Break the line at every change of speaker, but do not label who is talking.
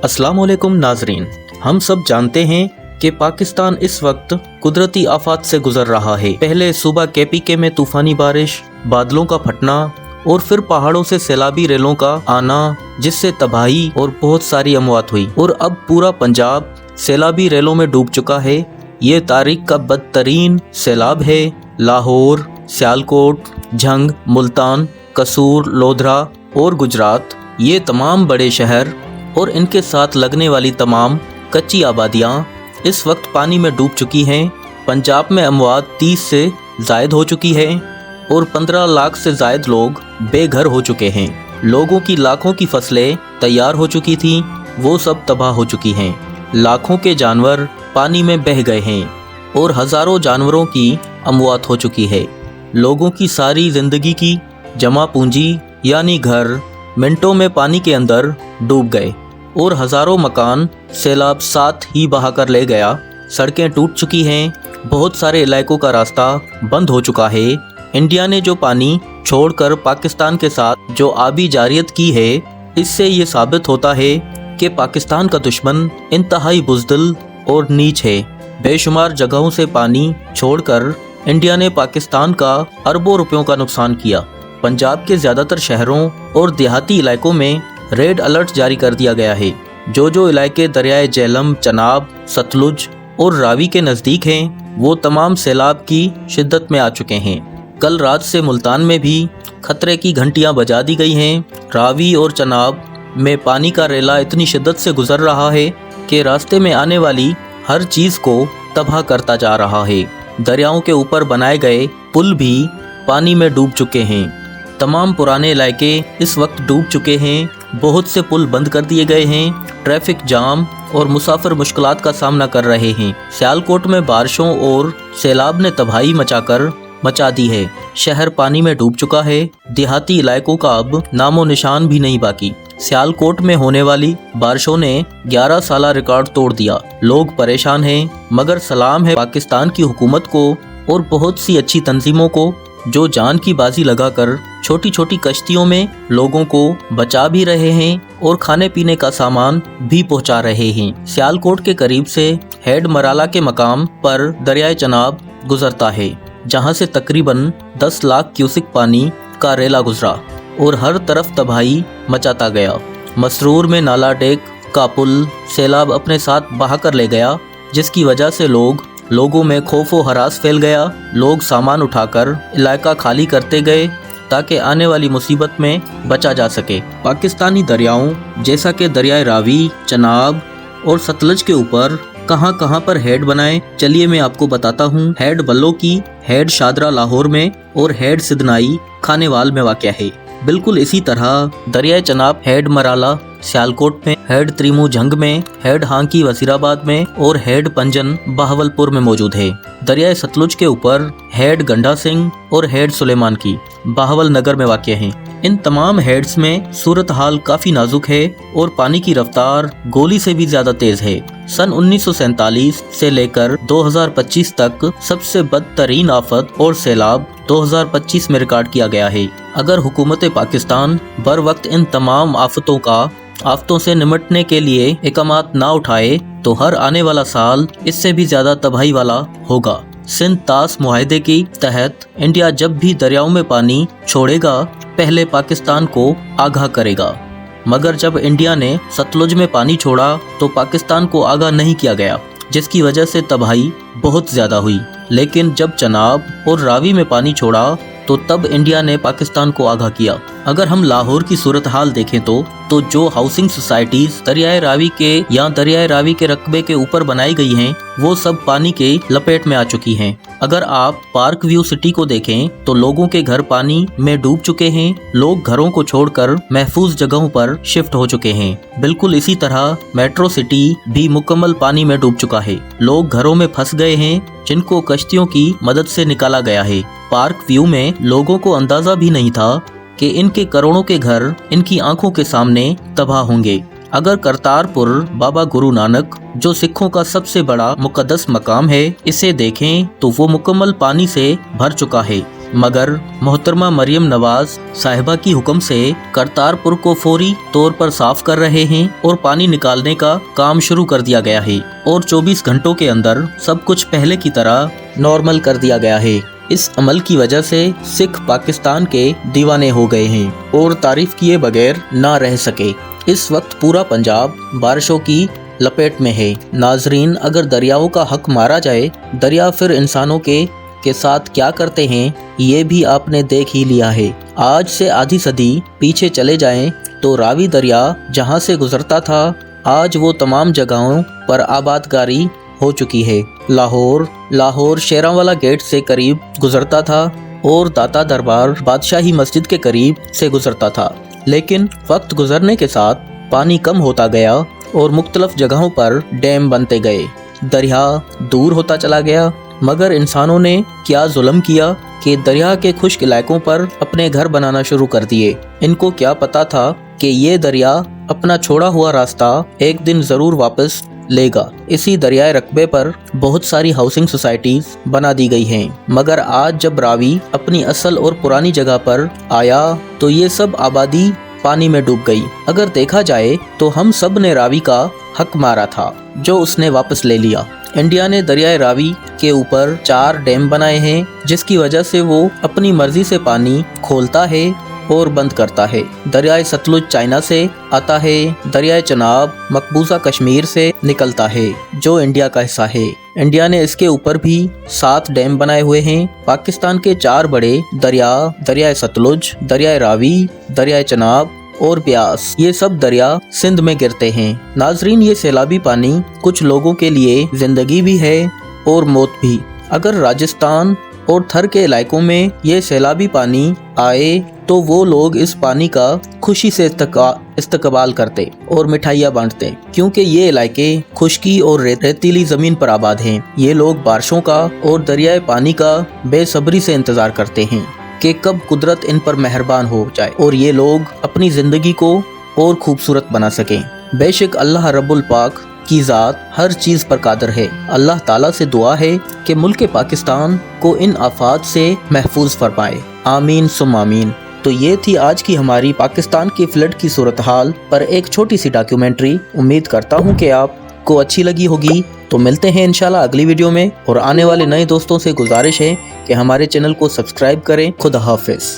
अस्सलाम वालेकुम नाजरीन, हम सब जानते हैं कि पाकिस्तान इस वक्त कुदरती आफात से गुजर रहा है। पहले सूबा केपीके में तूफानी बारिश, बादलों का फटना और फिर पहाड़ों से सैलाबी रेलों का आना, जिससे तबाही और बहुत सारी अमवात हुई। और अब पूरा पंजाब सैलाबी रेलों में डूब चुका है। ये तारीख का बदतरीन सैलाब है। लाहौर, सियालकोट, झंग, मुल्तान, कसूर, लोधरा और गुजरात, ये तमाम बड़े शहर और इनके साथ लगने वाली तमाम कच्ची आबादियाँ इस वक्त पानी में डूब चुकी हैं। पंजाब में अमवात 30 से ज़ायद हो चुकी है और 15 लाख से ज़ायद लोग बेघर हो चुके हैं। लोगों की लाखों की फसलें तैयार हो चुकी थीं, वो सब तबाह हो चुकी हैं। लाखों के जानवर पानी में बह गए हैं और हज़ारों जानवरों की अमवात हो चुकी है। लोगों की सारी ज़िंदगी की जमा पूंजी यानी घर मिनटों में पानी के अंदर डूब गए और हज़ारों मकान सैलाब साथ ही बहा कर ले गया। सड़कें टूट चुकी हैं, बहुत सारे इलाकों का रास्ता बंद हो चुका है। इंडिया ने जो पानी छोड़कर पाकिस्तान के साथ जो आबी जारियत की है, इससे ये साबित होता है कि पाकिस्तान का दुश्मन इंतहाई बुज़दिल और नीच है। बेशुमार जगहों से पानी छोड़कर इंडिया ने पाकिस्तान का अरबों रुपयों का नुकसान किया। पंजाब के ज़्यादातर शहरों और देहाती इलाकों में रेड अलर्ट जारी कर दिया गया है। जो इलाके दरियाए झेलम, चनाब, सतलुज और रावी के नज़दीक हैं, वो तमाम सैलाब की शिद्दत में आ चुके हैं। कल रात से मुल्तान में भी खतरे की घंटियां बजा दी गई हैं। रावी और चनाब में पानी का रेला इतनी शिद्दत से गुजर रहा है कि रास्ते में आने वाली हर चीज़ को तबाह करता जा रहा है। दरियाओं के ऊपर बनाए गए पुल भी पानी में डूब चुके हैं। तमाम पुराने इलाके इस वक्त डूब चुके हैं। बहुत से पुल बंद कर दिए गए हैं। ट्रैफिक जाम और मुसाफिर मुश्किलात का सामना कर रहे हैं। सियालकोट में बारिशों और सैलाब ने तबाही मचा दी है। शहर पानी में डूब चुका है। देहाती इलाकों का अब नामो निशान भी नहीं बाकी। सियालकोट में होने वाली बारिशों ने 11 साला रिकॉर्ड तोड़ दिया। लोग परेशान हैं, मगर सलाम है पाकिस्तान की हुकूमत को और बहुत सी अच्छी तंजीमों को जो जान की बाजी लगाकर छोटी छोटी कश्तियों में लोगों को बचा भी रहे हैं और खाने पीने का सामान भी पहुंचा रहे हैं। सियालकोट के करीब से हेड मराला के मकाम पर दरियाए चनाब गुजरता है, जहां से तकरीबन 10 लाख क्यूसिक पानी का रेला गुजरा और हर तरफ तबाही मचाता गया। मसरूर में नाला डेक का पुल सैलाब अपने साथ बहा कर ले गया, जिसकी वजह से लोगों में खौफ व हरास फैल गया। लोग सामान उठाकर इलाका खाली करते गए ताकि आने वाली मुसीबत में बचा जा सके। पाकिस्तानी दरियाओं जैसा कि दरियाए रावी, चनाब और सतलज के ऊपर कहां कहां पर हेड बनाए, चलिए मैं आपको बताता हूं। हेड बल्लो की हेड शादरा लाहौर में और हेड सिदनाई खानेवाल में वाक़या है। बिल्कुल इसी तरह दरियाए चनाब हेड मराला सियालकोट में, हेड त्रिमू झंग में, हेड हांकी वजीराबाद में और हेड पंजन बहावलपुर में मौजूद है। दरियाए सतलुज के ऊपर हेड गंडा सिंह और हेड सुलेमान की बहावल नगर में वाक़या हैं। इन तमाम हेड्स में सूरत हाल काफ़ी नाजुक है और पानी की रफ्तार गोली से भी ज़्यादा तेज़ है। सन 1947 से लेकर 2025 तक सबसे बदतरीन आफत और सैलाब 2025 में रिकॉर्ड किया गया है। अगर हुकूमत पाकिस्तान बर वक्त इन तमाम आफतों से निपटने के लिए इक़दामात ना उठाए तो हर आने वाला साल इससे भी ज़्यादा तबाही वाला होगा। सिंध तास मुआहदे के तहत इंडिया जब भी दरियाओं में पानी छोड़ेगा, पहले पाकिस्तान को आगाह करेगा, मगर जब इंडिया ने सतलुज में पानी छोड़ा तो पाकिस्तान को आगाह नहीं किया गया, जिसकी वजह से तबाही बहुत ज़्यादा हुई। लेकिन जब चनाब और रावी में पानी छोड़ा तो तब इंडिया ने पाकिस्तान को आगाह किया। अगर हम लाहौर की सूरत हाल देखें तो जो हाउसिंग सोसाइटीज दरियाए रावी के रकबे के ऊपर बनाई गई हैं, वो सब पानी के लपेट में आ चुकी हैं। अगर आप पार्क व्यू सिटी को देखें तो लोगों के घर पानी में डूब चुके हैं। लोग घरों को छोड़कर महफूज जगहों पर शिफ्ट हो चुके हैं। बिल्कुल इसी तरह मेट्रो सिटी भी मुकम्मल पानी में डूब चुका है। लोग घरों में फंस गए हैं, जिनको कश्तियों की मदद से निकाला गया है। पार्क व्यू में लोगों को अंदाजा भी नहीं था कि इनके करोड़ों के घर इनकी आंखों के सामने तबाह होंगे। अगर करतारपुर बाबा गुरु नानक, जो सिखों का सबसे बड़ा मुकद्दस मकाम है, इसे देखें तो वो मुकम्मल पानी से भर चुका है। मगर मोहतरमा मरियम नवाज साहिबा की हुक्म से करतारपुर को फौरी तौर पर साफ कर रहे हैं और पानी निकालने का काम शुरू कर दिया गया है और 24 घंटों के अंदर सब कुछ पहले की तरह नॉर्मल कर दिया गया है। इस अमल की वजह से सिख पाकिस्तान के दीवाने हो गए हैं और तारीफ किए बगैर ना रह सके। इस वक्त पूरा पंजाब बारिशों की लपेट में है। नाजरीन, अगर दरियाओं का हक मारा जाए, दरिया फिर इंसानों के साथ क्या करते हैं ये भी आपने देख ही लिया है। आज से आधी सदी पीछे चले जाएं तो रावी दरिया जहां से गुजरता था आज वो तमाम जगहों पर आबादगारी हो चुकी है। लाहौर शेरांवाला गेट से करीब गुजरता था और दाता दरबार बादशाही मस्जिद के करीब से गुजरता था, लेकिन वक्त गुजरने के साथ पानी कम होता गया और मुख्तलिफ जगहों पर डैम बनते गए। दरिया दूर होता चला गया, मगर इंसानों ने क्या जुल्म किया कि दरिया के खुश्क इलाकों पर अपने घर बनाना शुरू कर दिए। इनको क्या पता था कि ये दरिया अपना छोड़ा हुआ रास्ता एक दिन जरूर वापस लेगा। इसी दरियाए रकबे पर बहुत सारी हाउसिंग सोसाइटीज बना दी गई हैं, मगर आज जब रावी अपनी असल और पुरानी जगह पर आया तो ये सब आबादी पानी में डूब गई। अगर देखा जाए तो हम सब ने रावी का हक मारा था जो उसने वापस ले लिया। इंडिया ने दरियाए रावी के ऊपर 4 डैम बनाए हैं, जिसकी वजह से वो अपनी मर्जी से पानी खोलता है और बंद करता है। दरियाए सतलुज चाइना से आता है, दरियाए चनाब मकबूजा कश्मीर से निकलता है जो इंडिया का हिस्सा है। इंडिया ने इसके ऊपर भी 7 डैम बनाए हुए हैं। पाकिस्तान के 4 बड़े दरियाए सतलुज, दरियाए रावी, दरियाए चनाब और ब्यास, ये सब दरिया सिंध में गिरते हैं। नाजरीन, ये सैलाबी पानी कुछ लोगों के लिए जिंदगी भी है और मौत भी। अगर राजस्थान और थर के इलाकों में ये सैलाबी पानी आए तो वो लोग इस पानी का खुशी से इस्तकबाल करते और मिठाइयाँ बांटते, क्योंकि ये इलाके खुश्की और रेतीली जमीन पर आबाद हैं। ये लोग बारिशों का और दरियाए पानी का बेसब्री से इंतजार करते हैं कि कब कुदरत इन पर मेहरबान हो जाए और ये लोग अपनी जिंदगी को और खूबसूरत बना सकें। बेशक अल्लाह रब्बुल पाक की ज़ात हर चीज़ पर कादर है। अल्लाह ताला से दुआ है कि मुल्क पाकिस्तान को इन आफात से महफूज फरमाए। आमीन सुम आमीन। तो ये थी आज की हमारी पाकिस्तान की फ्लड की सूरत हाल पर एक छोटी सी डॉक्यूमेंट्री। उम्मीद करता हूँ कि आपको अच्छी लगी होगी। तो मिलते हैं इंशाल्लाह अगली वीडियो में, और आने वाले नए दोस्तों से गुजारिश है कि हमारे चैनल को सब्सक्राइब करें। खुदा हाफिज़।